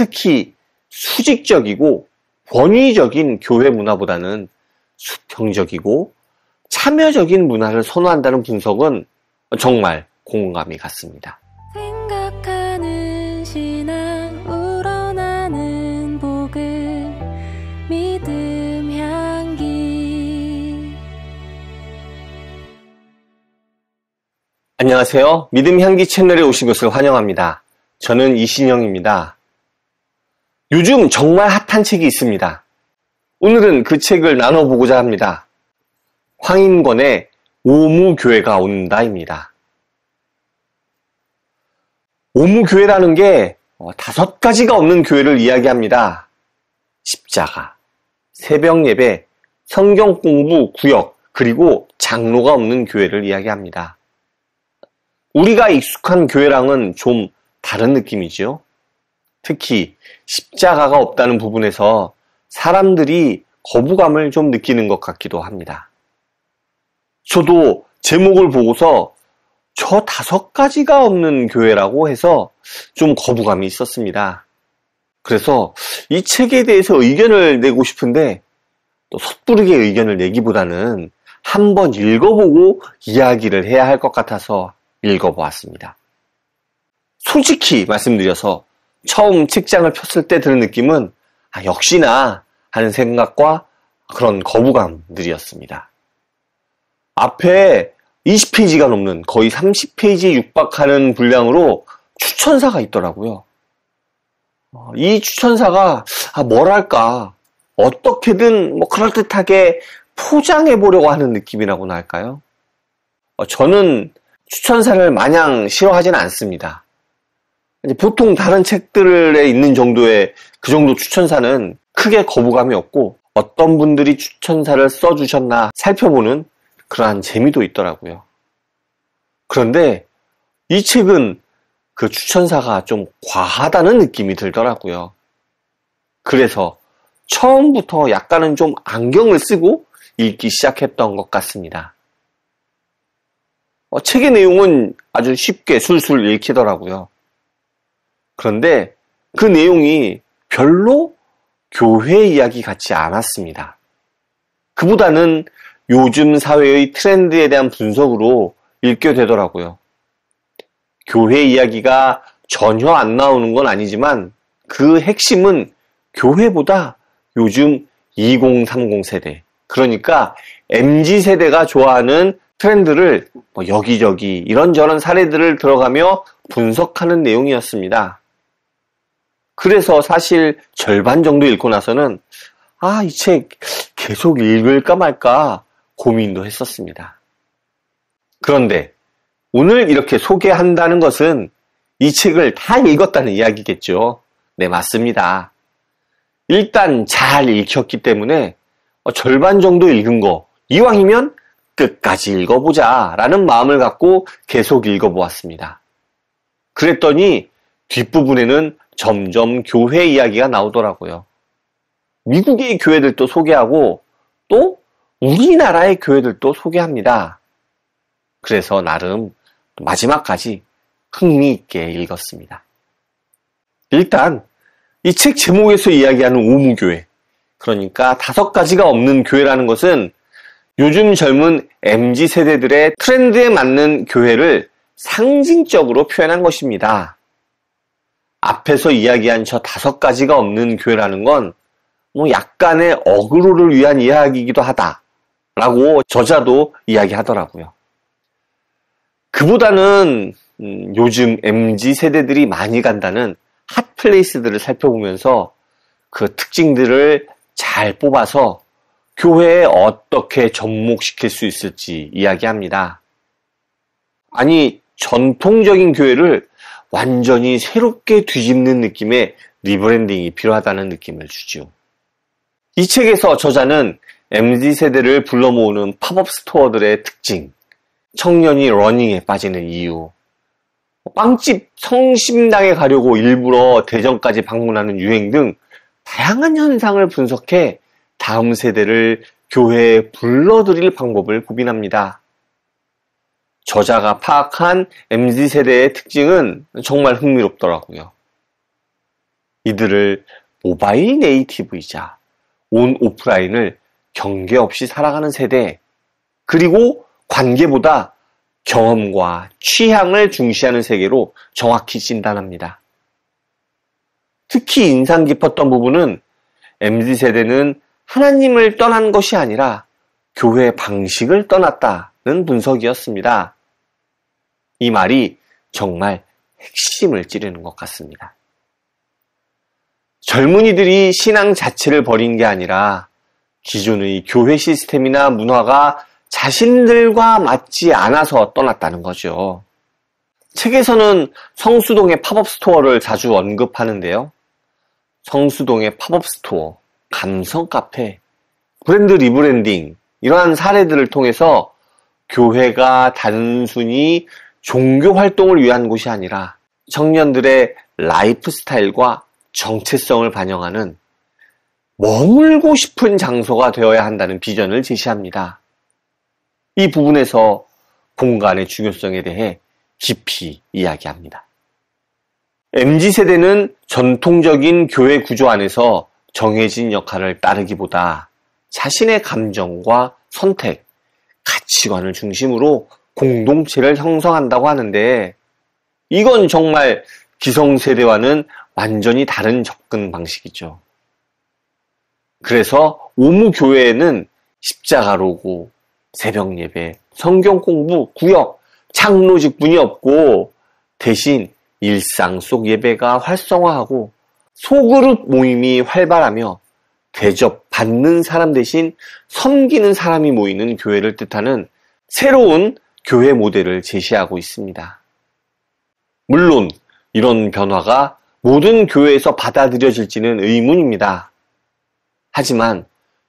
특히 수직적이고 권위적인 교회 문화보다는 수평적이고 참여적인 문화를 선호한다는 분석은 정말 공감이 갔습니다. 생각하는 신앙 우러나는 복음 믿음 향기. 안녕하세요. 믿음 향기 채널에 오신 것을 환영합니다. 저는 이신영입니다. 요즘 정말 핫한 책이 있습니다. 오늘은 그 책을 나눠보고자 합니다. 황인권의 오무교회가 온다입니다. 오무교회라는 게 5가지가 없는 교회를 이야기합니다. 십자가, 새벽 예배, 성경 공부, 구역, 그리고 장로가 없는 교회를 이야기합니다. 우리가 익숙한 교회랑은 좀 다른 느낌이죠. 특히 십자가가 없다는 부분에서 사람들이 거부감을 좀 느끼는 것 같기도 합니다. 저도 제목을 보고서 저 5가지가 없는 교회라고 해서 좀 거부감이 있었습니다. 그래서 이 책에 대해서 의견을 내고 싶은데 또 섣부르게 의견을 내기보다는 한번 읽어보고 이야기를 해야 할 것 같아서 읽어보았습니다. 솔직히 말씀드려서 처음 책장을 폈을 때 드는 느낌은 역시나 하는 생각과 그런 거부감들이었습니다. 앞에 20페이지가 넘는 거의 30페이지에 육박하는 분량으로 추천사가 있더라고요. 이 추천사가 뭐랄까 어떻게든 그럴듯하게 포장해 보려고 하는 느낌이라고나 할까요? 저는 추천사를 마냥 싫어하지는 않습니다. 보통 다른 책들에 있는 정도의 그 정도 추천사는 크게 거부감이 없고 어떤 분들이 추천사를 써주셨나 살펴보는 그러한 재미도 있더라고요. 그런데 이 책은 그 추천사가 좀 과하다는 느낌이 들더라고요. 그래서 처음부터 약간은 좀 안경을 쓰고 읽기 시작했던 것 같습니다. 책의 내용은 아주 쉽게 술술 읽히더라고요. 그런데 그 내용이 별로 교회 이야기 같지 않았습니다. 그보다는 요즘 사회의 트렌드에 대한 분석으로 읽게 되더라고요. 교회 이야기가 전혀 안 나오는 건 아니지만 그 핵심은 교회보다 요즘 2030 세대, 그러니까 MZ세대가 좋아하는 트렌드를 여기저기 이런저런 사례들을 들어가며 분석하는 내용이었습니다. 그래서 사실 절반 정도 읽고 나서는 이 책 계속 읽을까 말까 고민도 했었습니다. 그런데 오늘 이렇게 소개한다는 것은 이 책을 다 읽었다는 이야기겠죠. 네, 맞습니다. 일단 잘 읽혔기 때문에 절반 정도 읽은 거 이왕이면 끝까지 읽어보자 라는 마음을 갖고 계속 읽어보았습니다. 그랬더니 뒷부분에는 점점 교회 이야기가 나오더라고요. 미국의 교회들도 소개하고 또 우리나라의 교회들도 소개합니다. 그래서 나름 마지막까지 흥미있게 읽었습니다. 일단 이 책 제목에서 이야기하는 오무교회, 그러니까 5가지가 없는 교회라는 것은 요즘 젊은 MZ세대들의 트렌드에 맞는 교회를 상징적으로 표현한 것입니다. 앞에서 이야기한 저 5가지가 없는 교회라는 건 약간의 어그로를 위한 이야기이기도 하다라고 저자도 이야기하더라고요. 그보다는 요즘 MZ세대들이 많이 간다는 핫플레이스들을 살펴보면서 그 특징들을 잘 뽑아서 교회에 어떻게 접목시킬 수 있을지 이야기합니다. 아니, 전통적인 교회를 완전히 새롭게 뒤집는 느낌의 리브랜딩이 필요하다는 느낌을 주죠. 이 책에서 저자는 MZ세대를 불러 모으는 팝업 스토어들의 특징, 청년이 러닝에 빠지는 이유, 빵집 성심당에 가려고 일부러 대전까지 방문하는 유행 등 다양한 현상을 분석해 다음 세대를 교회에 불러들일 방법을 고민합니다. 저자가 파악한 MZ세대의 특징은 정말 흥미롭더라고요. 이들을 모바일 네이티브이자 온 오프라인을 경계 없이 살아가는 세대, 그리고 관계보다 경험과 취향을 중시하는 세계로 정확히 진단합니다. 특히 인상 깊었던 부분은 MZ세대는 하나님을 떠난 것이 아니라 교회 방식을 떠났다는 분석이었습니다. 이 말이 정말 핵심을 찌르는 것 같습니다. 젊은이들이 신앙 자체를 버린 게 아니라 기존의 교회 시스템이나 문화가 자신들과 맞지 않아서 떠났다는 거죠. 책에서는 성수동의 팝업 스토어를 자주 언급하는데요. 성수동의 팝업 스토어, 감성 카페, 브랜드 리브랜딩, 이러한 사례들을 통해서 교회가 단순히 종교 활동을 위한 곳이 아니라 청년들의 라이프 스타일과 정체성을 반영하는 머물고 싶은 장소가 되어야 한다는 비전을 제시합니다. 이 부분에서 공간의 중요성에 대해 깊이 이야기합니다. MZ세대는 전통적인 교회 구조 안에서 정해진 역할을 따르기보다 자신의 감정과 선택, 가치관을 중심으로 공동체를 형성한다고 하는데, 이건 정말 기성세대와는 완전히 다른 접근 방식이죠. 그래서 오무교회에는 십자가로고, 새벽 예배, 성경 공부, 구역, 장로직분이 없고 대신 일상 속 예배가 활성화하고 소그룹 모임이 활발하며 대접받는 사람 대신 섬기는 사람이 모이는 교회를 뜻하는 새로운 교회 모델을 제시하고 있습니다. 물론 이런 변화가 모든 교회에서 받아들여질지는 의문입니다. 하지만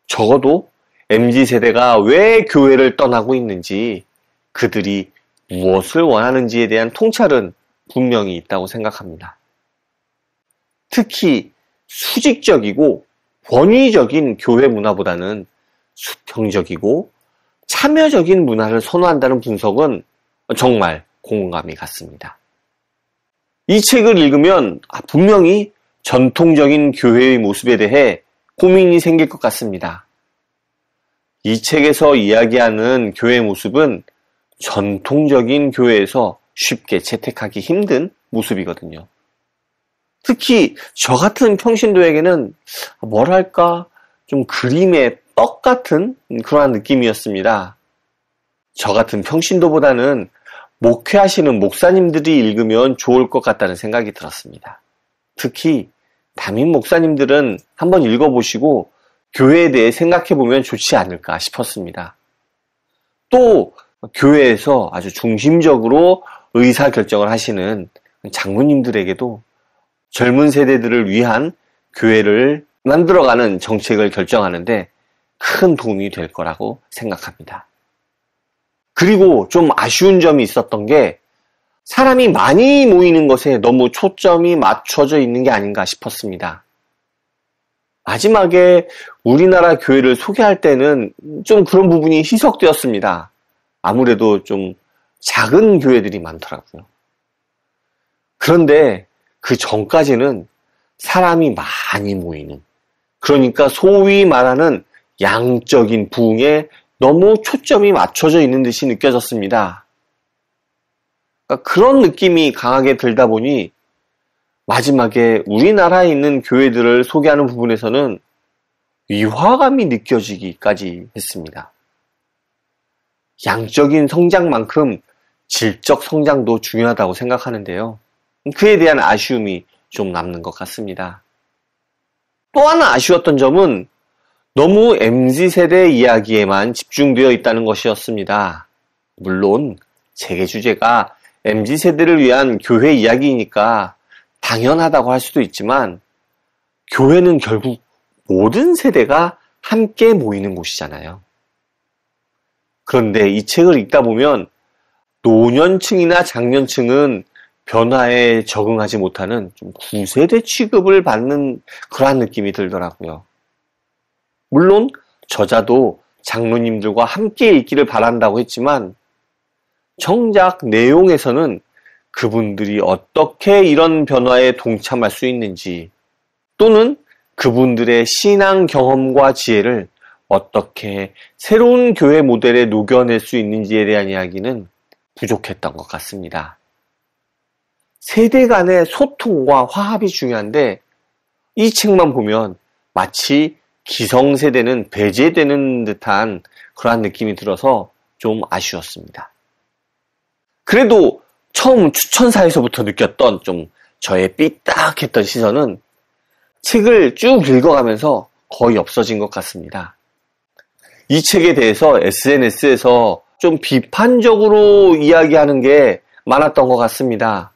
적어도 MZ세대가 왜 교회를 떠나고 있는지, 그들이 무엇을 원하는지에 대한 통찰은 분명히 있다고 생각합니다. 특히 수직적이고 권위적인 교회 문화보다는 수평적이고 참여적인 문화를 선호한다는 분석은 정말 공감이 갔습니다. 이 책을 읽으면 분명히 전통적인 교회의 모습에 대해 고민이 생길 것 같습니다. 이 책에서 이야기하는 교회 모습은 전통적인 교회에서 쉽게 채택하기 힘든 모습이거든요. 특히 저 같은 평신도에게는 뭐랄까 좀 그림의 떡 같은 그러한 느낌이었습니다. 저 같은 평신도보다는 목회하시는 목사님들이 읽으면 좋을 것 같다는 생각이 들었습니다. 특히 담임 목사님들은 한번 읽어보시고 교회에 대해 생각해보면 좋지 않을까 싶었습니다. 또 교회에서 아주 중심적으로 의사결정을 하시는 장로님들에게도 젊은 세대들을 위한 교회를 만들어가는 정책을 결정하는데 큰 도움이 될 거라고 생각합니다. 그리고 좀 아쉬운 점이 있었던 게 사람이 많이 모이는 것에 너무 초점이 맞춰져 있는 게 아닌가 싶었습니다. 마지막에 우리나라 교회를 소개할 때는 좀 그런 부분이 희석되었습니다. 아무래도 좀 작은 교회들이 많더라고요. 그런데 그 전까지는 사람이 많이 모이는, 그러니까 소위 말하는 양적인 부흥에 너무 초점이 맞춰져 있는 듯이 느껴졌습니다. 그러니까 그런 느낌이 강하게 들다 보니 마지막에 우리나라에 있는 교회들을 소개하는 부분에서는 위화감이 느껴지기까지 했습니다. 양적인 성장만큼 질적 성장도 중요하다고 생각하는데요. 그에 대한 아쉬움이 좀 남는 것 같습니다. 또 하나 아쉬웠던 점은 너무 MZ세대 이야기에만 집중되어 있다는 것이었습니다. 물론 책의 주제가 MZ세대를 위한 교회 이야기이니까 당연하다고 할 수도 있지만, 교회는 결국 모든 세대가 함께 모이는 곳이잖아요. 그런데 이 책을 읽다 보면 노년층이나 장년층은 변화에 적응하지 못하는 좀 구세대 취급을 받는 그러한 느낌이 들더라고요. 물론 저자도 장로님들과 함께 읽기를 바란다고 했지만 정작 내용에서는 그분들이 어떻게 이런 변화에 동참할 수 있는지, 또는 그분들의 신앙 경험과 지혜를 어떻게 새로운 교회 모델에 녹여낼 수 있는지에 대한 이야기는 부족했던 것 같습니다. 세대 간의 소통과 화합이 중요한데 이 책만 보면 마치 기성세대는 배제되는 듯한 그러한 느낌이 들어서 좀 아쉬웠습니다. 그래도 처음 추천사에서부터 느꼈던 좀 저의 삐딱했던 시선은 책을 쭉 읽어가면서 거의 없어진 것 같습니다. 이 책에 대해서 SNS에서 좀 비판적으로 이야기하는 게 많았던 것 같습니다.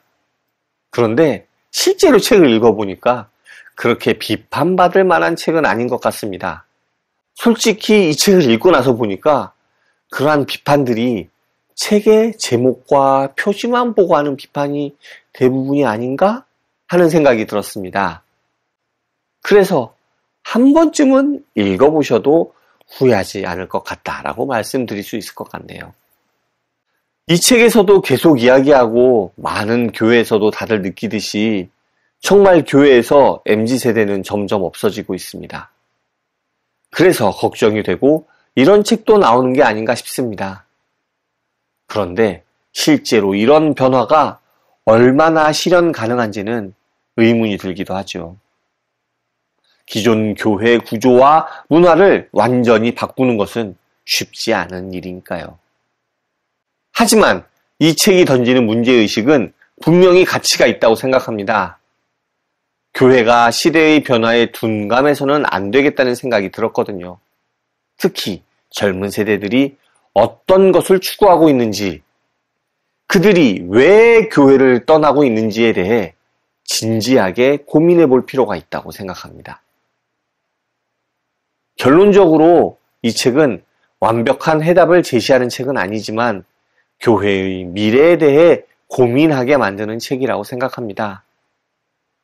그런데 실제로 책을 읽어보니까 그렇게 비판받을 만한 책은 아닌 것 같습니다. 솔직히 이 책을 읽고 나서 보니까 그러한 비판들이 책의 제목과 표지만 보고 하는 비판이 대부분이 아닌가 하는 생각이 들었습니다. 그래서 한 번쯤은 읽어보셔도 후회하지 않을 것 같다라고 말씀드릴 수 있을 것 같네요. 이 책에서도 계속 이야기하고 많은 교회에서도 다들 느끼듯이 정말 교회에서 MZ세대는 점점 없어지고 있습니다. 그래서 걱정이 되고 이런 책도 나오는 게 아닌가 싶습니다. 그런데 실제로 이런 변화가 얼마나 실현 가능한지는 의문이 들기도 하죠. 기존 교회 구조와 문화를 완전히 바꾸는 것은 쉽지 않은 일이니까요. 하지만 이 책이 던지는 문제의식은 분명히 가치가 있다고 생각합니다. 교회가 시대의 변화에 둔감해서는 안 되겠다는 생각이 들었거든요. 특히 젊은 세대들이 어떤 것을 추구하고 있는지, 그들이 왜 교회를 떠나고 있는지에 대해 진지하게 고민해 볼 필요가 있다고 생각합니다. 결론적으로 이 책은 완벽한 해답을 제시하는 책은 아니지만 교회의 미래에 대해 고민하게 만드는 책이라고 생각합니다.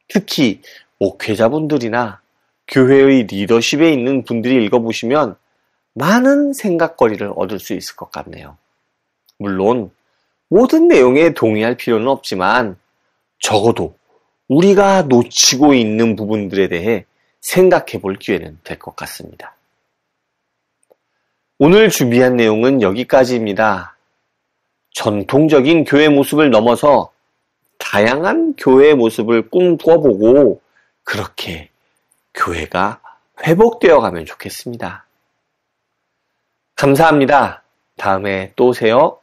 특히 목회자분들이나 교회의 리더십에 있는 분들이 읽어보시면 많은 생각거리를 얻을 수 있을 것 같네요. 물론 모든 내용에 동의할 필요는 없지만 적어도 우리가 놓치고 있는 부분들에 대해 생각해 볼 기회는 될 것 같습니다. 오늘 준비한 내용은 여기까지입니다. 전통적인 교회 모습을 넘어서 다양한 교회의 모습을 꿈꿔보고 그렇게 교회가 회복되어 가면 좋겠습니다. 감사합니다. 다음에 또 오세요.